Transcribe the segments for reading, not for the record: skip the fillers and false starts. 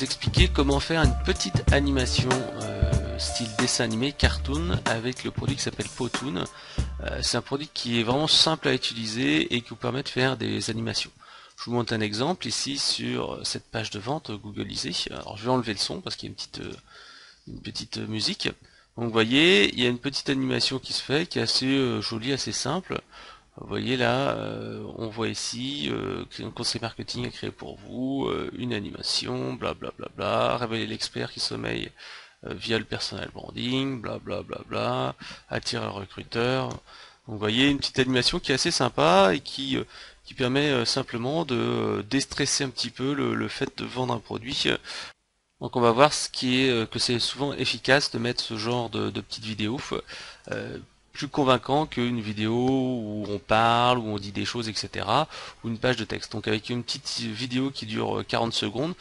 vous expliquer comment faire une petite animation style dessin animé, cartoon, avec le produit qui s'appelle Powtoon. C'est un produit qui est vraiment simple à utiliser et qui vous permet de faire des animations. Je vous montre un exemple ici sur cette page de vente Google Easy. Alors je vais enlever le son parce qu'il y a une petite musique. Donc vous voyez, il y a une petite animation qui se fait, qui est assez jolie, assez simple. Vous voyez là, on voit ici un conseil marketing à créer pour vous, une animation, blablabla, bla bla bla, révéler l'expert qui sommeille via le personal branding, blablabla, bla bla bla, attirer le recruteur. Donc vous voyez une petite animation qui est assez sympa et qui permet simplement de déstresser un petit peu le fait de vendre un produit. Donc on va voir ce qui est que c'est souvent efficace de mettre ce genre de petites vidéos. Plus convaincant qu'une vidéo où on parle, où on dit des choses, etc. ou une page de texte. Donc avec une petite vidéo qui dure 40 secondes,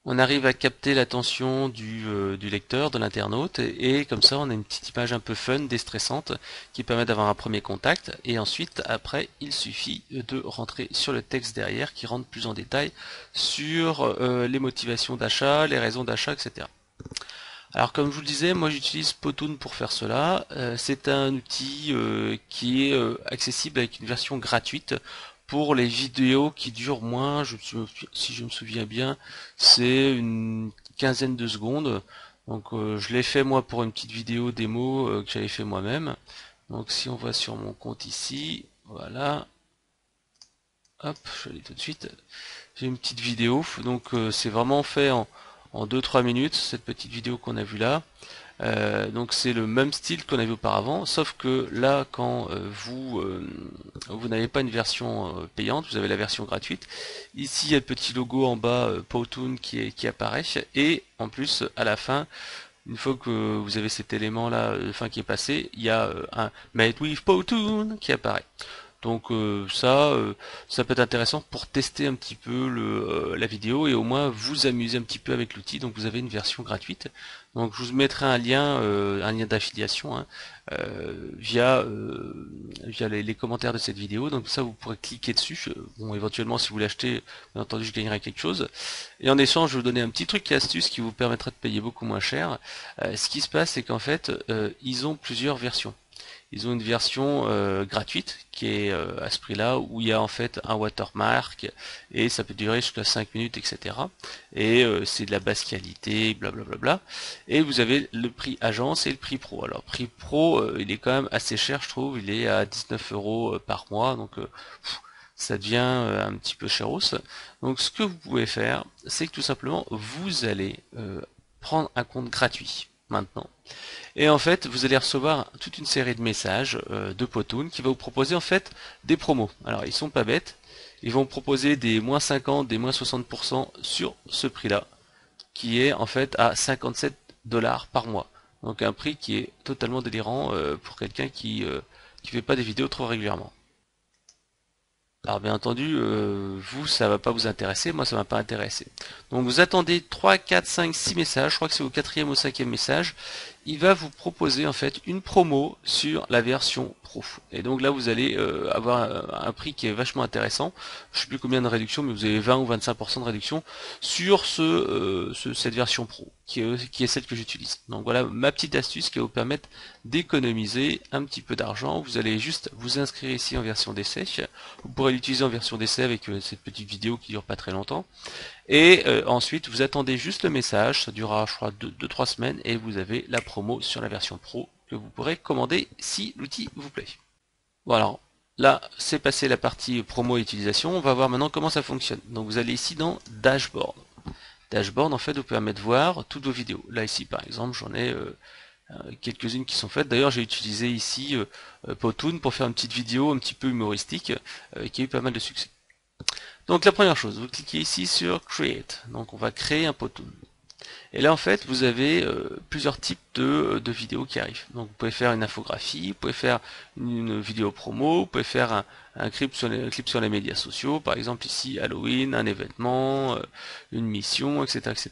on arrive à capter l'attention du lecteur, de l'internaute, et comme ça on a une petite image un peu fun, déstressante, qui permet d'avoir un premier contact, et ensuite, après, il suffit de rentrer sur le texte derrière, qui rentre plus en détail sur les motivations d'achat, les raisons d'achat, etc. Alors comme je vous le disais, moi j'utilise Powtoon pour faire cela. C'est un outil qui est accessible avec une version gratuite pour les vidéos qui durent moins, si je me souviens bien, c'est une quinzaine de secondes. Donc je l'ai fait moi pour une petite vidéo démo que j'avais fait moi-même. Donc si on voit sur mon compte ici, voilà, hop, je l'ai tout de suite. J'ai une petite vidéo, donc c'est vraiment fait en 2-3 minutes, cette petite vidéo qu'on a vue là. Donc c'est le même style qu'on a vu auparavant, sauf que là quand vous n'avez pas une version payante, vous avez la version gratuite. Ici il y a le petit logo en bas Powtoon qui apparaît, et en plus à la fin, une fois que vous avez cet élément là, fin qui est passé, il y a un Made with Powtoon qui apparaît. Donc ça peut être intéressant pour tester un petit peu la vidéo et au moins vous amuser un petit peu avec l'outil. Donc vous avez une version gratuite. Donc je vous mettrai un lien d'affiliation hein, via les commentaires de cette vidéo. Donc ça vous pourrez cliquer dessus. Bon éventuellement si vous l'achetez, bien entendu je gagnerai quelque chose. Et en échange je vais vous donner un petit truc et astuce qui vous permettra de payer beaucoup moins cher. Ce qui se passe c'est qu'en fait ils ont plusieurs versions. Ils ont une version gratuite qui est à ce prix-là où il y a en fait un watermark et ça peut durer jusqu'à 5 minutes, etc. Et c'est de la basse qualité, blablabla. Et vous avez le prix agence et le prix pro. Alors prix pro, il est quand même assez cher, je trouve. Il est à 19 € par mois, donc ça devient un petit peu cheros. Donc ce que vous pouvez faire, c'est que tout simplement vous allez prendre un compte gratuit maintenant. Et en fait, vous allez recevoir toute une série de messages de Powtoon qui va vous proposer en fait des promos. Alors, ils sont pas bêtes. Ils vont proposer des moins 50, des moins 60% sur ce prix-là, qui est en fait à 57 $ par mois. Donc un prix qui est totalement délirant pour quelqu'un qui fait pas des vidéos trop régulièrement. Alors bien entendu, vous, ça va pas vous intéresser, moi ça m'a pas intéressé. Donc vous attendez 3, 4, 5, 6 messages, je crois que c'est au 4e ou 5e message, il va vous proposer en fait une promo sur la version Pro. Et donc là vous allez avoir un prix qui est vachement intéressant, je sais plus combien de réduction, mais vous avez 20 ou 25% de réduction sur cette version Pro, qui est celle que j'utilise. Donc voilà ma petite astuce qui va vous permettre d'économiser un petit peu d'argent. Vous allez juste vous inscrire ici en version d'essai, vous pourrez l'utiliser en version d'essai avec cette petite vidéo qui dure pas très longtemps. Et ensuite vous attendez juste le message, ça durera je crois 2-3 semaines et vous avez la promo sur la version pro que vous pourrez commander si l'outil vous plaît. Voilà, là c'est passé la partie promo et utilisation, on va voir maintenant comment ça fonctionne. Donc vous allez ici dans Dashboard. Dashboard en fait vous permet de voir toutes vos vidéos. Là ici par exemple j'en ai quelques-unes qui sont faites. D'ailleurs j'ai utilisé ici Powtoon pour faire une petite vidéo un petit peu humoristique qui a eu pas mal de succès. Donc la première chose, vous cliquez ici sur Create. Donc on va créer un Powtoon. Et là en fait vous avez plusieurs types de vidéos qui arrivent. Donc vous pouvez faire une infographie, vous pouvez faire une vidéo promo, vous pouvez faire un clip sur les médias sociaux, par exemple ici Halloween, un événement, une mission, etc., etc.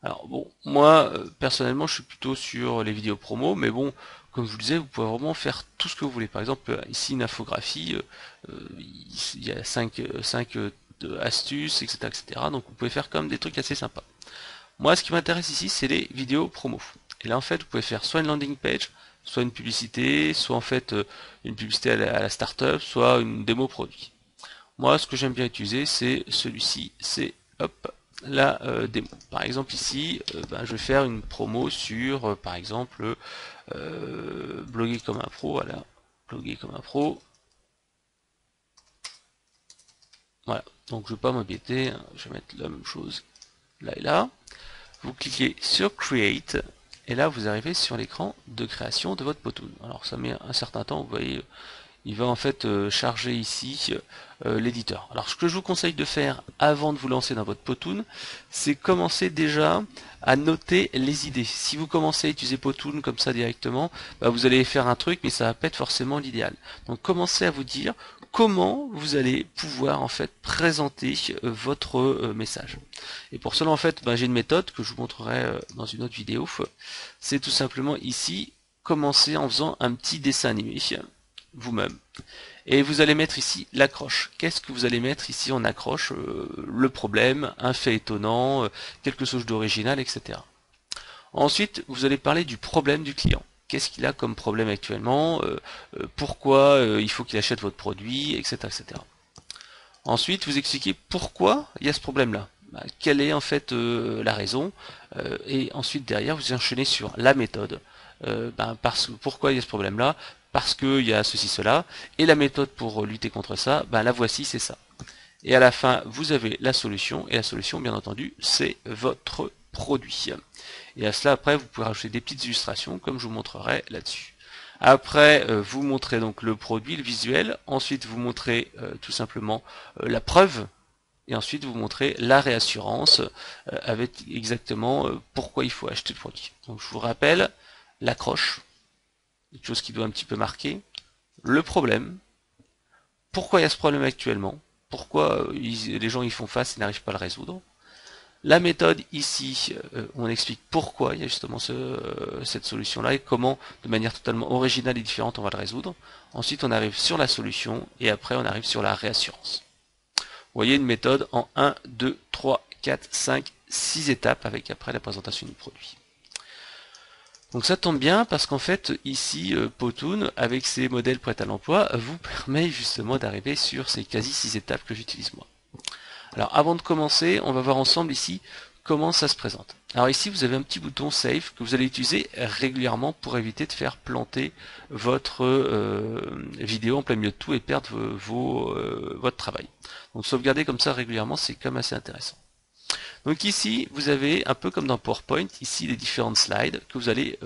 Alors bon, moi personnellement je suis plutôt sur les vidéos promo, mais bon, comme je vous le disais, vous pouvez vraiment faire tout ce que vous voulez. Par exemple, ici une infographie, il y a 5 astuces, etc., etc. Donc vous pouvez faire comme des trucs assez sympas. Moi, ce qui m'intéresse ici, c'est les vidéos promo. Et là, en fait, vous pouvez faire soit une landing page, soit une publicité, soit en fait une publicité à la startup, soit une démo produit. Moi, ce que j'aime bien utiliser, c'est celui-ci, c'est hop, la démo. Par exemple, ici, je vais faire une promo sur, par exemple, bloguer comme un pro, voilà, bloguer comme un pro. Voilà, donc je ne vais pas m'embêter, hein, je vais mettre la même chose là et là. Vous cliquez sur Create, et là vous arrivez sur l'écran de création de votre Powtoon. Alors ça met un certain temps, vous voyez, il va en fait charger ici l'éditeur. Alors ce que je vous conseille de faire avant de vous lancer dans votre Powtoon, c'est commencer déjà à noter les idées. Si vous commencez à utiliser Powtoon comme ça directement, vous allez faire un truc, mais ça va pas être forcément l'idéal. Donc commencez à vous dire comment vous allez pouvoir en fait présenter votre message. Et pour cela en fait, j'ai une méthode que je vous montrerai dans une autre vidéo. C'est tout simplement ici commencer en faisant un petit dessin animé vous-même. Et vous allez mettre ici l'accroche. Qu'est-ce que vous allez mettre ici en accroche? Le problème, un fait étonnant, quelque chose d'original, etc. Ensuite, vous allez parler du problème du client. Qu'est-ce qu'il a comme problème actuellement? Pourquoi il faut qu'il achète votre produit, etc., etc. Ensuite, vous expliquez pourquoi il y a ce problème-là. Quelle est en fait la raison? Et ensuite, derrière, vous enchaînez sur la méthode. Pourquoi il y a ce problème-là? Parce qu'il y a ceci, cela. Et la méthode pour lutter contre ça, la voici, c'est ça. Et à la fin, vous avez la solution. Et la solution, bien entendu, c'est votre produit. Et à cela, après, vous pouvez rajouter des petites illustrations, comme je vous montrerai là-dessus. Après, vous montrez donc le produit, le visuel. Ensuite, vous montrez tout simplement la preuve. Et ensuite, vous montrez la réassurance avec exactement pourquoi il faut acheter le produit. Donc, je vous rappelle l'accroche, quelque chose qui doit un petit peu marquer, le problème, pourquoi il y a ce problème actuellement, pourquoi les gens y font face et n'arrivent pas à le résoudre. La méthode ici, on explique pourquoi il y a justement cette solution-là et comment, de manière totalement originale et différente, on va le résoudre. Ensuite, on arrive sur la solution et après, on arrive sur la réassurance. Vous voyez une méthode en 1, 2, 3, 4, 5, 6 étapes avec après la présentation du produit. Donc ça tombe bien parce qu'en fait ici Powtoon avec ses modèles prêts à l'emploi vous permet justement d'arriver sur ces quasi 6 étapes que j'utilise moi. Alors avant de commencer, on va voir ensemble ici comment ça se présente. Alors ici vous avez un petit bouton Save que vous allez utiliser régulièrement pour éviter de faire planter votre vidéo en plein milieu de tout et perdre votre travail. Donc sauvegarder comme ça régulièrement, c'est quand même assez intéressant. Donc ici, vous avez un peu comme dans PowerPoint, ici les différentes slides que vous allez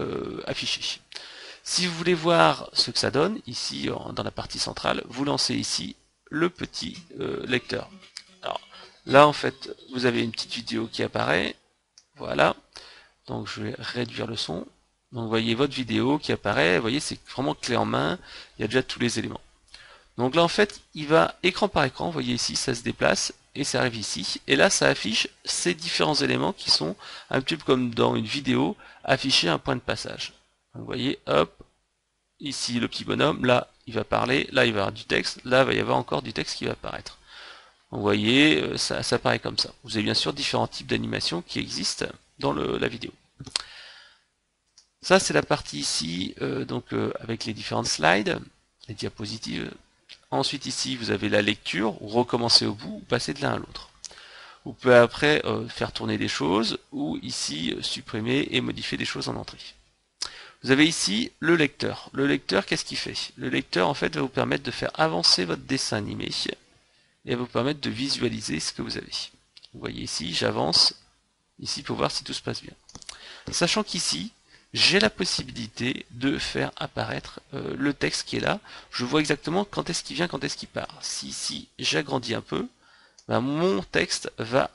afficher. Si vous voulez voir ce que ça donne, ici dans la partie centrale, vous lancez ici le petit lecteur. Alors là en fait, vous avez une petite vidéo qui apparaît. Voilà. Donc je vais réduire le son. Donc vous voyez votre vidéo qui apparaît. Vous voyez, c'est vraiment clé en main. Il y a déjà tous les éléments. Donc là en fait, il va écran par écran. Vous voyez ici, ça se déplace. Et ça arrive ici, et là ça affiche ces différents éléments qui sont un petit peu comme dans une vidéo, afficher un point de passage. Donc vous voyez, hop, ici le petit bonhomme, là il va parler, là il va y avoir du texte, là il va y avoir encore du texte qui va apparaître. Donc vous voyez, ça apparaît comme ça. Vous avez bien sûr différents types d'animations qui existent dans la vidéo. Ça c'est la partie ici, avec les différentes slides, les diapositives. Ensuite ici vous avez la lecture, recommencer au bout, ou passer de l'un à l'autre. Vous pouvez après faire tourner des choses, ou ici supprimer et modifier des choses en entrée. Vous avez ici le lecteur. Le lecteur, qu'est-ce qu'il fait? Le lecteur en fait va vous permettre de faire avancer votre dessin animé et va vous permettre de visualiser ce que vous avez. Vous voyez ici, j'avance ici pour voir si tout se passe bien. Sachant qu'ici, j'ai la possibilité de faire apparaître le texte qui est là. Je vois exactement quand est-ce qu'il vient, quand est-ce qu'il part. Si ici j'agrandis un peu, mon texte va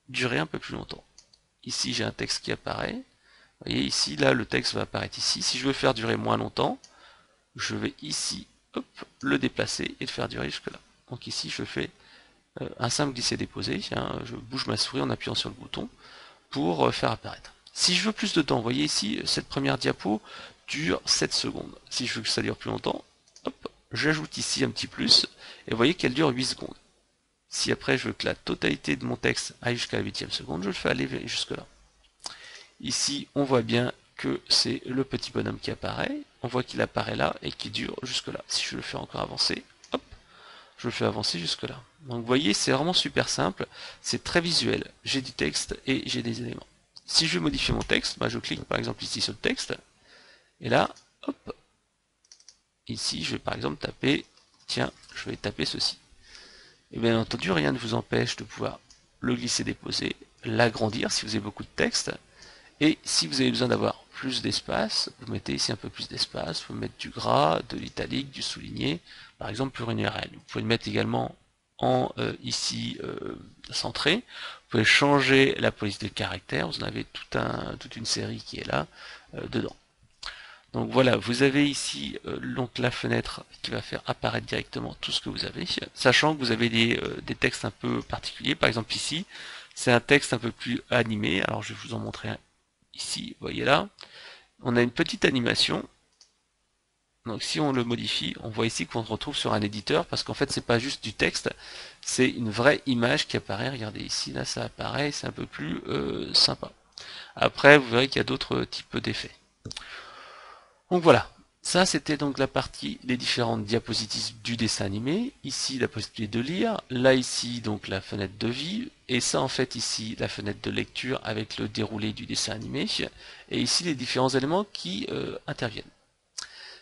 durer un peu plus longtemps. Ici j'ai un texte qui apparaît. Vous voyez ici, là le texte va apparaître ici. Si je veux faire durer moins longtemps, je vais ici, hop, le déplacer et le faire durer jusque là. Donc ici je fais un simple glisser-déposer. Je bouge ma souris en appuyant sur le bouton pour faire apparaître. Si je veux plus de temps, vous voyez ici, cette première diapo dure 7 secondes. Si je veux que ça dure plus longtemps, hop, j'ajoute ici un petit plus, et vous voyez qu'elle dure 8 secondes. Si après je veux que la totalité de mon texte aille jusqu'à la 8e seconde, je le fais aller jusque là. Ici, on voit bien que c'est le petit bonhomme qui apparaît. On voit qu'il apparaît là et qui dure jusque là. Si je le fais encore avancer, hop, je le fais avancer jusque là. Donc vous voyez, c'est vraiment super simple. C'est très visuel. J'ai du texte et j'ai des éléments. Si je veux modifier mon texte, bah je clique par exemple ici sur le texte. Et là, hop, ici, je vais par exemple taper, tiens, je vais taper ceci. Et bien entendu, rien ne vous empêche de pouvoir le glisser-déposer, l'agrandir si vous avez beaucoup de texte. Et si vous avez besoin d'avoir plus d'espace, vous mettez ici un peu plus d'espace, vous pouvez mettre du gras, de l'italique, du souligné, par exemple pour une URL. Vous pouvez le mettre également en ici centré. Vous pouvez changer la police de caractère, vous en avez toute une série qui est là dedans. Donc voilà, vous avez ici donc la fenêtre qui va faire apparaître directement tout ce que vous avez, sachant que vous avez des textes un peu particuliers. Par exemple ici, c'est un texte un peu plus animé. Alors je vais vous en montrer un ici, vous voyez là. On a une petite animation. Donc si on le modifie, on voit ici qu'on se retrouve sur un éditeur, parce qu'en fait c'est pas juste du texte, c'est une vraie image qui apparaît. Regardez ici, là ça apparaît, c'est un peu plus sympa. Après, vous verrez qu'il y a d'autres types d'effets. Donc voilà, ça c'était donc la partie des différentes diapositives du dessin animé. Ici la possibilité de lire, là ici donc la fenêtre de vue, et ça en fait ici la fenêtre de lecture avec le déroulé du dessin animé, et ici les différents éléments qui interviennent.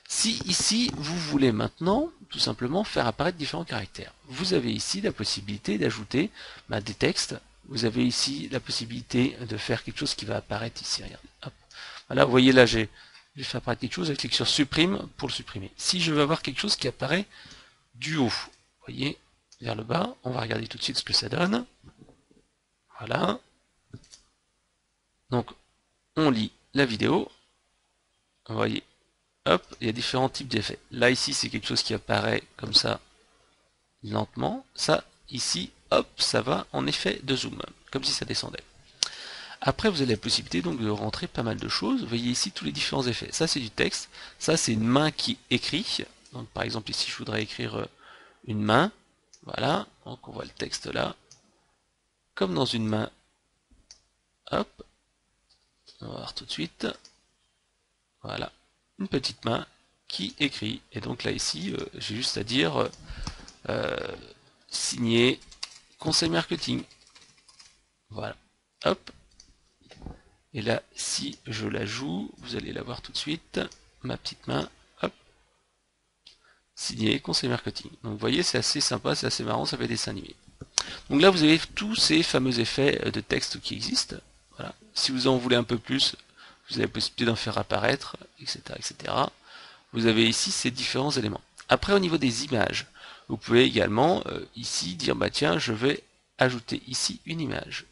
Si ici vous voulez maintenant tout simplement faire apparaître différents caractères, vous avez ici la possibilité d'ajouter des textes. Vous avez ici la possibilité de faire quelque chose qui va apparaître ici. Regardez, hop. Voilà, vous voyez là j'ai fait apparaître quelque chose, je clique sur supprime pour le supprimer. Si je veux avoir quelque chose qui apparaît du haut, vous voyez, vers le bas, on va regarder tout de suite ce que ça donne. Voilà. Donc on lit la vidéo. Vous voyez, hop, il y a différents types d'effets. Là ici c'est quelque chose qui apparaît comme ça lentement. Ça ici, hop, ça va en effet de zoom, comme si ça descendait. Après, vous avez la possibilité donc de rentrer pas mal de choses. Vous voyez ici tous les différents effets. Ça, c'est du texte. Ça, c'est une main qui écrit. Donc, par exemple, ici, je voudrais écrire une main. Voilà. Donc, on voit le texte là. Comme dans une main. Hop. On va voir tout de suite. Voilà. Une petite main qui écrit. Et donc là, ici, j'ai juste à dire signer conseil marketing. Voilà. Hop. Et là, si je la joue, vous allez la voir tout de suite, ma petite main, hop, signé conseil marketing. Donc vous voyez, c'est assez sympa, c'est assez marrant, ça fait dessin animé. Donc là, vous avez tous ces fameux effets de texte qui existent. Voilà. Si vous en voulez un peu plus, vous avez la possibilité d'en faire apparaître, etc., etc. Vous avez ici ces différents éléments. Après, au niveau des images, vous pouvez également ici dire, bah tiens, je vais ajouter ici une image.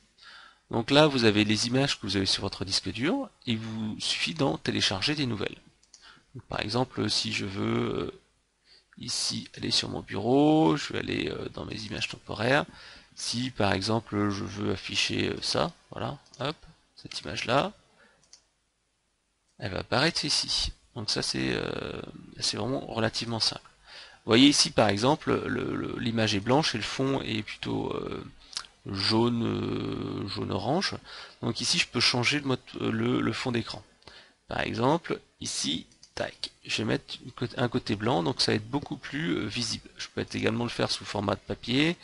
Donc là, vous avez les images que vous avez sur votre disque dur, il vous suffit d'en télécharger des nouvelles. Donc, par exemple, si je veux ici aller sur mon bureau, je vais aller dans mes images temporaires. Si par exemple je veux afficher ça, voilà, hop, cette image-là, elle va apparaître ici. Donc ça c'est vraiment relativement simple. Vous voyez ici par exemple, l'image est blanche et le fond est plutôt jaune-orange. Donc ici je peux changer le fond d'écran. Par exemple, ici, tac, je vais mettre un côté blanc, donc ça va être beaucoup plus visible. Je peux également le faire sous format de papier,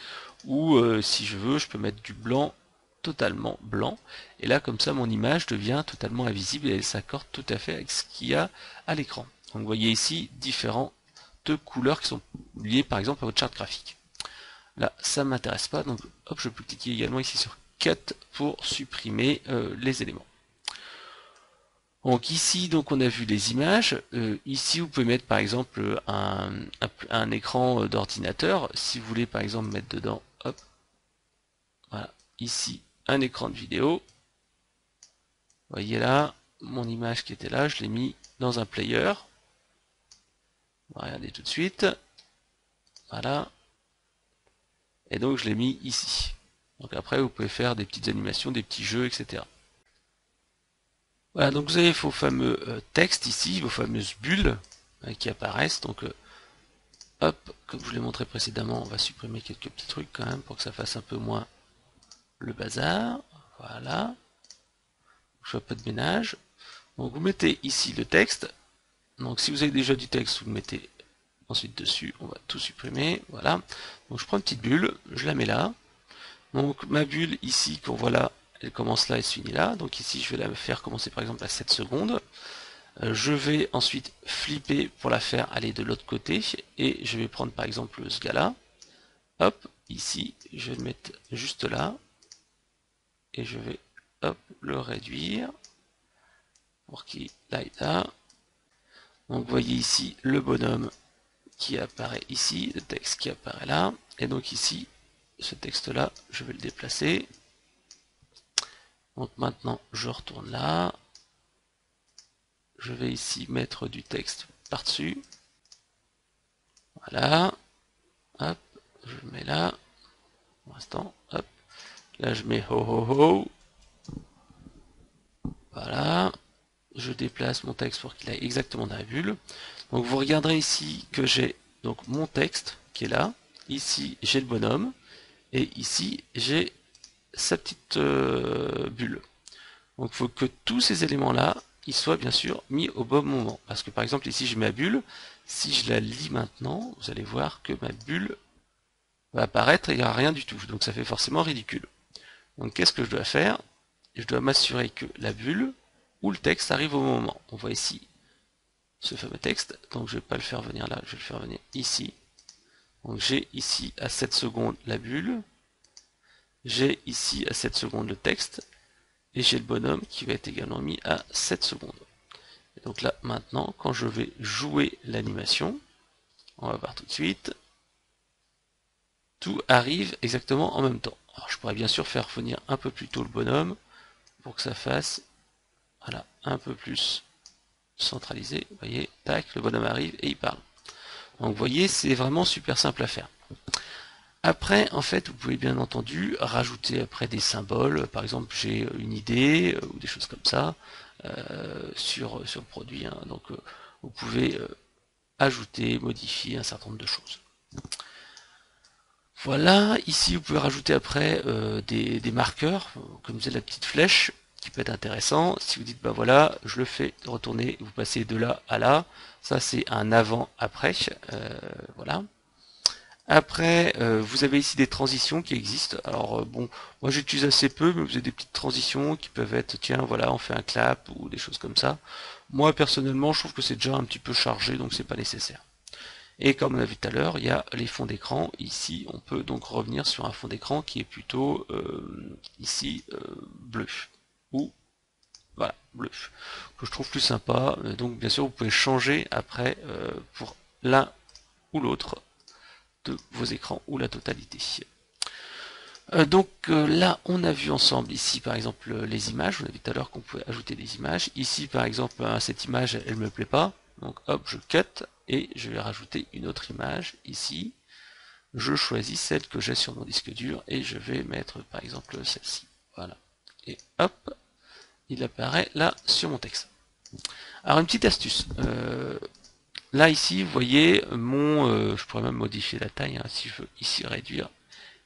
ou si je veux, je peux mettre du blanc totalement blanc. Et là, comme ça, mon image devient totalement invisible et elle s'accorde tout à fait avec ce qu'il y a à l'écran. Donc vous voyez ici différentes couleurs qui sont liées par exemple à votre charte graphique. Là, ça ne m'intéresse pas, donc hop, je peux cliquer également ici sur Cut pour supprimer les éléments. Donc ici, donc on a vu les images. Ici, vous pouvez mettre par exemple un écran d'ordinateur. Si vous voulez par exemple mettre dedans, hop, voilà, ici un écran de vidéo. Vous voyez là, mon image qui était là, je l'ai mis dans un player. On va regarder tout de suite. Voilà. Et donc je l'ai mis ici. Donc après, vous pouvez faire des petites animations, des petits jeux, etc. Voilà, donc vous avez vos fameux textes ici, vos fameuses bulles qui apparaissent. Donc hop, comme je vous l'ai montré précédemment, on va supprimer quelques petits trucs quand même pour que ça fasse un peu moins le bazar. Voilà. je fais pas de ménage. Donc vous mettez ici le texte. Donc si vous avez déjà du texte, vous le mettez ensuite dessus. On va tout supprimer. Voilà. Donc je prends une petite bulle, je la mets là. Donc ma bulle ici, qu'on voit là, elle commence là et se finit là. Donc ici je vais la faire commencer par exemple à 7 secondes. Je vais ensuite flipper pour la faire aller de l'autre côté. Et je vais prendre par exemple ce gars-là. Hop, ici, je vais le mettre juste là. Et je vais hop, le réduire pour qu'il aille là. Donc vous voyez ici le bonhomme qui apparaît ici, le texte qui apparaît là. Et donc ici, ce texte-là, je vais le déplacer. Donc maintenant, je retourne là. Je vais ici mettre du texte par-dessus. Voilà. Hop, je le mets là. Pour l'instant, hop. Là, je mets ho ho ho. Voilà. Je déplace mon texte pour qu'il aille exactement dans la bulle. Donc vous regarderez ici que j'ai donc mon texte qui est là. Ici, j'ai le bonhomme. Et ici, j'ai sa petite bulle. Donc il faut que tous ces éléments-là, ils soient bien sûr mis au bon moment. Parce que par exemple, ici, j'ai ma bulle. Si je la lis maintenant, vous allez voir que ma bulle va apparaître et il n'y a rien du tout. Donc ça fait forcément ridicule. Donc qu'est-ce que je dois faire? Je dois m'assurer que la bulle ou le texte arrive au moment. On voit ici ce fameux texte. Donc je ne vais pas le faire venir là, je vais le faire venir ici. Donc j'ai ici à 7 secondes la bulle. J'ai ici à 7 secondes le texte. Et j'ai le bonhomme qui va être également mis à 7 secondes. Et donc là, maintenant, quand je vais jouer l'animation, on va voir tout de suite, tout arrive exactement en même temps. Alors je pourrais bien sûr faire venir un peu plus tôt le bonhomme pour que ça fasse voilà, un peu plus centralisé. Vous voyez, tac, le bonhomme arrive et il parle. Donc vous voyez, c'est vraiment super simple à faire. Après, en fait, vous pouvez bien entendu rajouter après des symboles. Par exemple, j'ai une idée ou des choses comme ça sur le produit. Hein. Donc, vous pouvez ajouter, modifier un certain nombre de choses. Voilà, ici vous pouvez rajouter après des marqueurs, comme c'est la petite flèche, qui peut être intéressant. Si vous dites, bah voilà, je le fais retourner, vous passez de là à là, ça c'est un avant-après, voilà. Après, vous avez ici des transitions qui existent. Alors bon, moi j'utilise assez peu, mais vous avez des petites transitions qui peuvent être, tiens, voilà, on fait un clap ou des choses comme ça. Moi personnellement, je trouve que c'est déjà un petit peu chargé, donc c'est pas nécessaire. Et comme on a vu tout à l'heure, il y a les fonds d'écran. Ici, on peut donc revenir sur un fond d'écran qui est plutôt ici bleu ou voilà bleu, que je trouve plus sympa. Donc bien sûr, vous pouvez changer après pour l'un ou l'autre de vos écrans ou la totalité. Donc là, on a vu ensemble ici par exemple les images. On a vu tout à l'heure qu'on pouvait ajouter des images. Ici par exemple, cette image, elle me plaît pas. Donc hop, je cut et je vais rajouter une autre image ici. Je choisis celle que j'ai sur mon disque dur et je vais mettre par exemple celle-ci. Voilà. Et hop, il apparaît là sur mon texte. Alors une petite astuce. Là ici, vous voyez mon, je pourrais même modifier la taille hein, si je veux ici réduire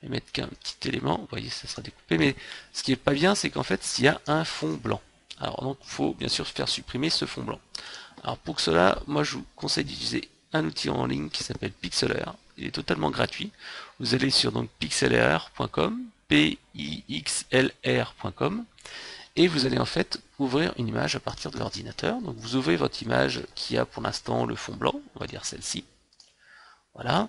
et mettre qu'un petit élément. Vous voyez, ça sera découpé. Mais ce qui est pas bien, c'est qu'en fait, s'il y a un fond blanc. Alors donc, il faut bien sûr faire supprimer ce fond blanc. Alors pour cela, moi je vous conseille d'utiliser un outil en ligne qui s'appelle Pixlr. Il est totalement gratuit. Vous allez sur donc pixlr.com, pixlr.com, et vous allez en fait ouvrir une image à partir de l'ordinateur. Donc vous ouvrez votre image qui a pour l'instant le fond blanc, on va dire celle-ci. Voilà.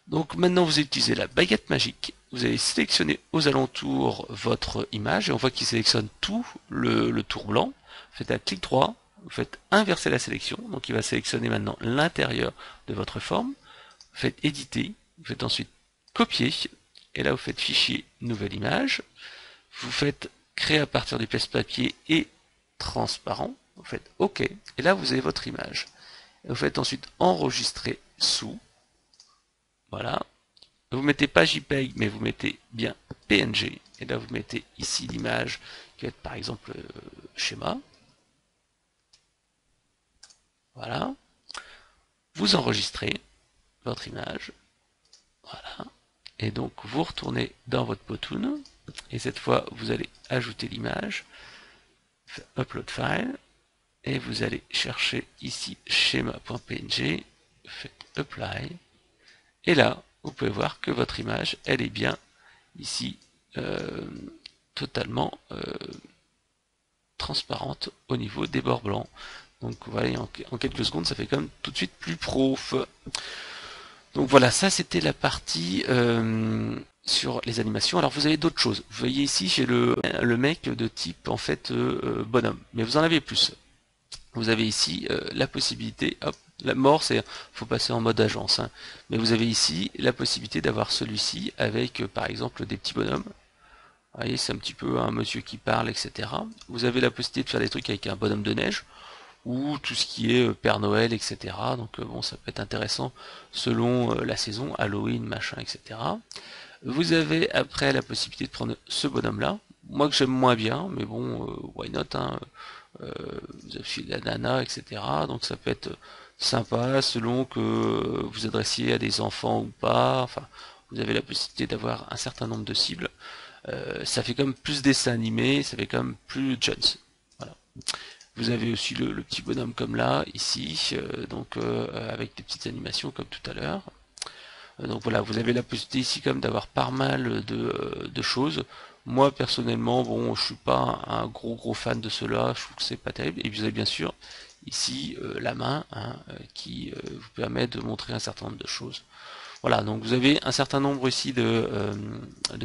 Donc maintenant vous utilisez la baguette magique. Vous allez sélectionner aux alentours votre image et on voit qu'il sélectionne tout le tour blanc. Faites un clic droit. Vous faites inverser la sélection, donc il va sélectionner maintenant l'intérieur de votre forme. Vous faites éditer, vous faites ensuite copier, et là vous faites fichier, nouvelle image. Vous faites créer à partir du presse-papier et transparent. Vous faites OK, et là vous avez votre image. Et vous faites ensuite enregistrer sous. Voilà. Vous mettez pas JPEG, mais vous mettez bien PNG. Et là vous mettez ici l'image qui va être par exemple schéma. Voilà. Vous enregistrez votre image. Voilà. Et donc vous retournez dans votre Powtoon. Et cette fois, vous allez ajouter l'image. upload file, et vous allez chercher ici schéma.png, faites apply, et là vous pouvez voir que votre image elle est bien ici totalement transparente au niveau des bords blancs. Donc voilà, en quelques secondes ça fait quand même tout de suite plus pro. Donc voilà, ça c'était la partie sur les animations. Alors vous avez d'autres choses. Vous voyez ici j'ai le mec de type en fait bonhomme, mais vous en avez plus. Vous avez ici la possibilité, hop, la mort c'est, faut passer en mode agence, hein, mais vous avez ici la possibilité d'avoir celui-ci avec par exemple des petits bonhommes. Vous voyez, c'est un petit peu un monsieur qui parle, etc. Vous avez la possibilité de faire des trucs avec un bonhomme de neige, ou tout ce qui est Père Noël, etc. Donc bon, ça peut être intéressant selon la saison, Halloween, machin, etc. Vous avez après la possibilité de prendre ce bonhomme-là, moi que j'aime moins bien, mais bon, why not, hein. Vous avez la nana, etc. Donc ça peut être sympa selon que vous adressiez à des enfants ou pas. Enfin, vous avez la possibilité d'avoir un certain nombre de cibles. Ça fait comme plus dessin animé, ça fait comme plus jeunes. Voilà. Vous avez aussi le petit bonhomme comme là, ici, donc avec des petites animations comme tout à l'heure. Donc voilà, vous avez la possibilité ici comme d'avoir pas mal de choses. Moi personnellement, bon, je suis pas un gros fan de cela, je trouve que c'est pas terrible. Et vous avez bien sûr ici la main hein, qui vous permet de montrer un certain nombre de choses. Voilà, donc vous avez un certain nombre ici de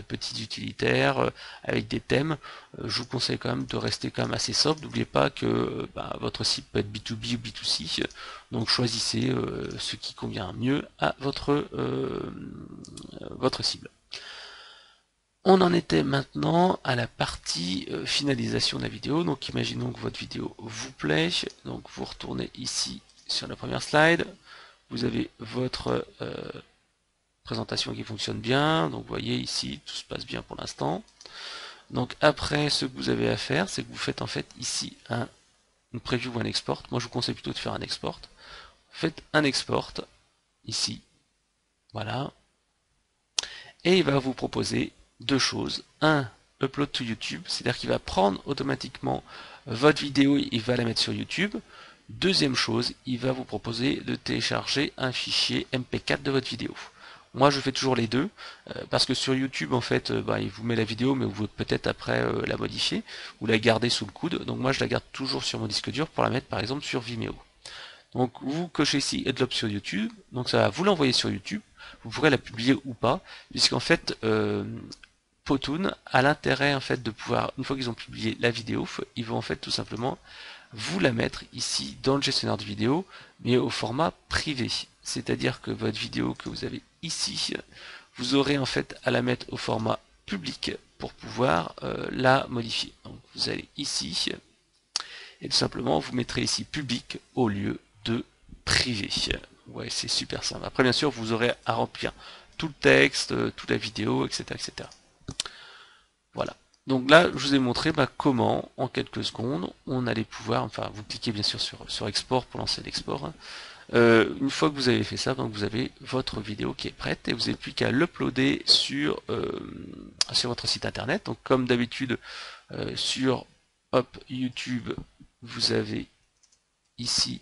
petits utilitaires avec des thèmes. Je vous conseille quand même de rester quand même assez sobre. N'oubliez pas que votre site peut être B2B ou B2C, donc choisissez ce qui convient mieux à votre cible. On en était maintenant à la partie finalisation de la vidéo. Donc imaginons que votre vidéo vous plaît. Donc vous retournez ici sur la première slide. Vous avez votre présentation qui fonctionne bien. Donc vous voyez ici, tout se passe bien pour l'instant. Donc après, ce que vous avez à faire, c'est que vous faites en fait ici une preview ou un export. Moi je vous conseille plutôt de faire un export. Faites un export ici. Voilà. Et il va vous proposer deux choses. Un, upload to YouTube, c'est-à-dire qu'il va prendre automatiquement votre vidéo et il va la mettre sur YouTube. Deuxième chose, il va vous proposer de télécharger un fichier MP4 de votre vidéo. Moi je fais toujours les deux, parce que sur YouTube en fait il vous met la vidéo mais vous pouvez peut-être après la modifier ou la garder sous le coude. Donc moi je la garde toujours sur mon disque dur pour la mettre par exemple sur Vimeo. Donc vous cochez ici Headlop sur YouTube, donc ça va vous l'envoyer sur YouTube, vous pourrez la publier ou pas, puisqu'en fait Powtoon a l'intérêt en fait de pouvoir, une fois qu'ils ont publié la vidéo, ils vont en fait tout simplement vous la mettre ici dans le gestionnaire de vidéo, mais au format privé. C'est-à-dire que votre vidéo que vous avez ici, vous aurez en fait à la mettre au format public pour pouvoir la modifier. Donc vous allez ici, et tout simplement vous mettrez ici public au lieu de privé. Ouais, c'est super simple. Après bien sûr vous aurez à remplir tout le texte, toute la vidéo, etc. etc. Voilà. Donc là, je vous ai montré comment, en quelques secondes, on allait pouvoir, enfin, vous cliquez bien sûr sur export pour lancer l'export. Hein. Une fois que vous avez fait ça, donc vous avez votre vidéo qui est prête et vous n'avez plus qu'à l'uploader sur votre site internet. Donc comme d'habitude, sur YouTube, vous avez ici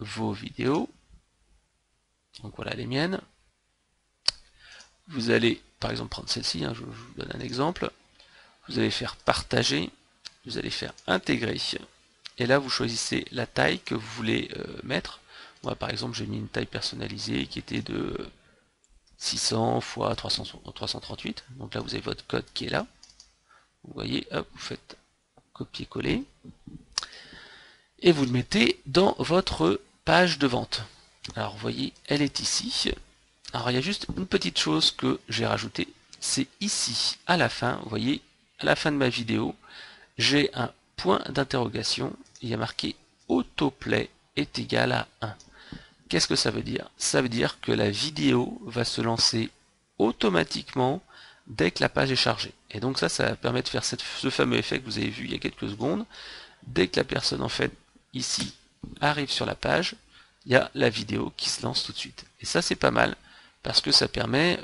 vos vidéos. Donc voilà les miennes. Vous allez par exemple prendre celle-ci, hein, je vous donne un exemple. Vous allez faire partager, vous allez faire intégrer, et là vous choisissez la taille que vous voulez mettre. Moi par exemple j'ai mis une taille personnalisée qui était de 600 x 338, donc là vous avez votre code qui est là. Vous voyez, hop, vous faites copier-coller, et vous le mettez dans votre page de vente. Alors vous voyez, elle est ici. Alors il y a juste une petite chose que j'ai rajoutée, c'est ici, à la fin, vous voyez, à la fin de ma vidéo, j'ai un point d'interrogation, il y a marqué autoplay est égal à 1. Qu'est-ce que ça veut dire? Ça veut dire que la vidéo va se lancer automatiquement dès que la page est chargée. Et donc ça permet de faire ce fameux effet que vous avez vu il y a quelques secondes. Dès que la personne en fait ici arrive sur la page, il y a la vidéo qui se lance tout de suite. Et ça c'est pas mal, parce que ça permet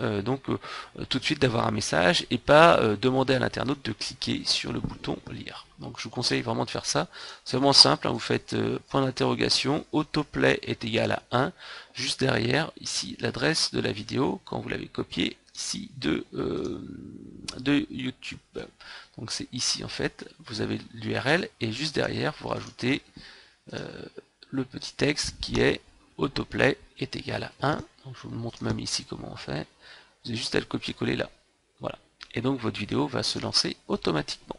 tout de suite d'avoir un message et pas demander à l'internaute de cliquer sur le bouton lire. Donc je vous conseille vraiment de faire ça. C'est vraiment simple, hein. Vous faites point d'interrogation, autoplay est égal à 1, juste derrière, ici, l'adresse de la vidéo, quand vous l'avez copiée, ici, de YouTube. Donc c'est ici en fait, vous avez l'URL, et juste derrière, vous rajoutez le petit texte qui est autoplay est égal à 1. Donc je vous montre même ici comment on fait. Vous avez juste à le copier-coller là. Voilà. Et donc votre vidéo va se lancer automatiquement.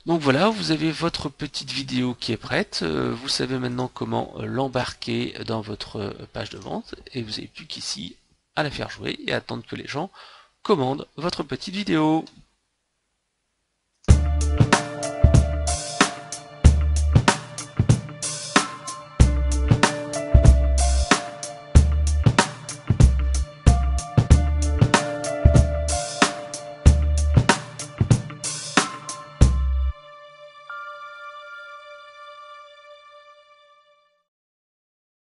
Donc voilà, vous avez votre petite vidéo qui est prête. Vous savez maintenant comment l'embarquer dans votre page de vente. Et vous n'avez plus qu'ici à la faire jouer et attendre que les gens commandent votre petite vidéo.